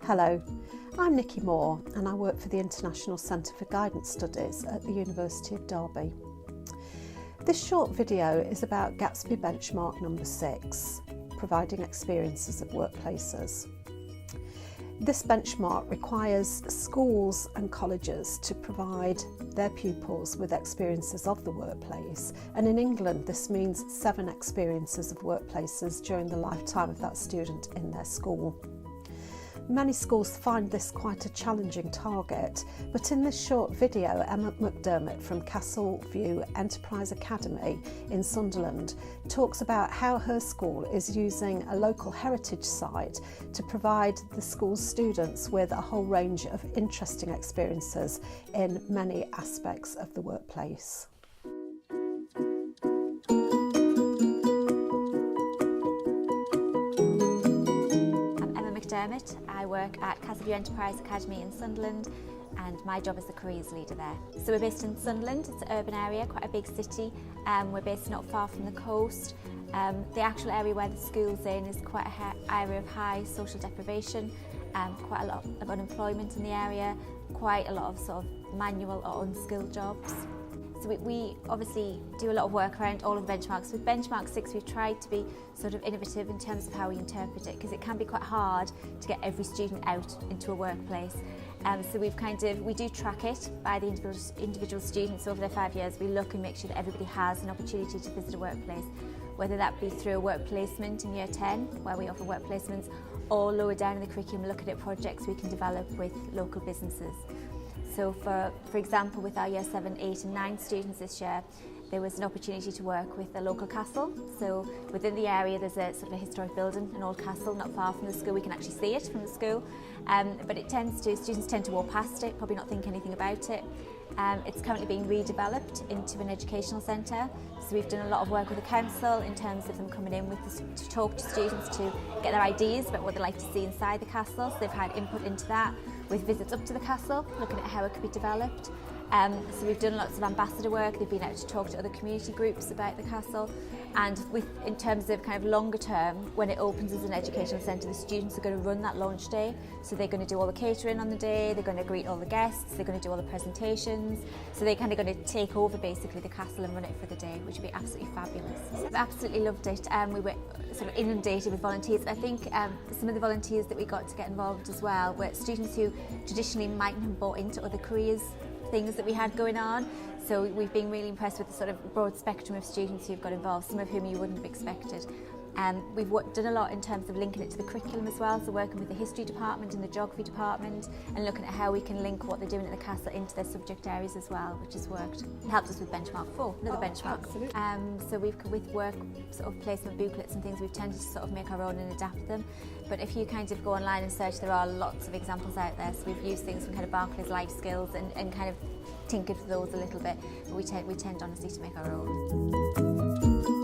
Hello, I'm Nikki Moore and I work for the International Centre for Guidance Studies at the University of Derby. This short video is about Gatsby Benchmark number 6, providing experiences of workplaces. This benchmark requires schools and colleges to provide their pupils with experiences of the workplace, and in England this means 7 experiences of workplaces during the lifetime of that student in their school. Many schools find this quite a challenging target, but in this short video, Emma McDermott from Castle View Enterprise Academy in Sunderland talks about how her school is using a local heritage site to provide the school's students with a whole range of interesting experiences in many aspects of the workplace. McDermott. I work at Castle View Enterprise Academy in Sunderland and my job is the careers leader there. So we're based in Sunderland, it's an urban area, quite a big city. We're based not far from the coast. The actual area where the school's in is quite an area of high social deprivation, quite a lot of unemployment in the area, quite a lot of sort of manual or unskilled jobs. So we obviously do a lot of work around all of the benchmarks. With Benchmark 6 we've tried to be sort of innovative in terms of how we interpret it, because it can be quite hard to get every student out into a workplace. So we do track it by the individual students over their 5 years. We look and make sure that everybody has an opportunity to visit a workplace, whether that be through a work placement in year 10, where we offer work placements, or lower down in the curriculum looking at projects we can develop with local businesses. So for example, with our year 7, 8 and 9 students this year, there was an opportunity to work with a local castle. So within the area there's a sort of a historic building, an old castle not far from the school. We can actually see it from the school, but students tend to walk past it, probably not think anything about it. It's currently being redeveloped into an educational centre. So we've done a lot of work with the council in terms of them coming in to talk to students to get their ideas about what they'd like to see inside the castle. So they've had input into that with visits up to the castle, looking at how it could be developed. So we've done lots of ambassador work. They've been out to talk to other community groups about the castle, and in terms of kind of longer term, when it opens as an educational centre, the students are going to run that launch day. So they're going to do all the catering on the day, they're going to greet all the guests, they're going to do all the presentations. So they're kind of going to take over basically the castle and run it for the day, which would be absolutely fabulous. I've absolutely loved it. We were sort of inundated with volunteers. I think some of the volunteers that we got to get involved as well were students who traditionally mightn't have bought into other careers things that we had going on. So we've been really impressed with the sort of broad spectrum of students who've got involved, some of whom you wouldn't have expected. We've done a lot in terms of linking it to the curriculum as well, so working with the history department and the geography department and looking at how we can link what they're doing at the castle into their subject areas as well, which has worked. It helped us with Benchmark 4, another benchmark. Absolutely. So with work sort of placement booklets and things, we've tended to sort of make our own and adapt them. But if you kind of go online and search, there are lots of examples out there. So we've used things from kind of Barclay's life skills and kind of tinkered with those a little bit, but we tend honestly to make our own.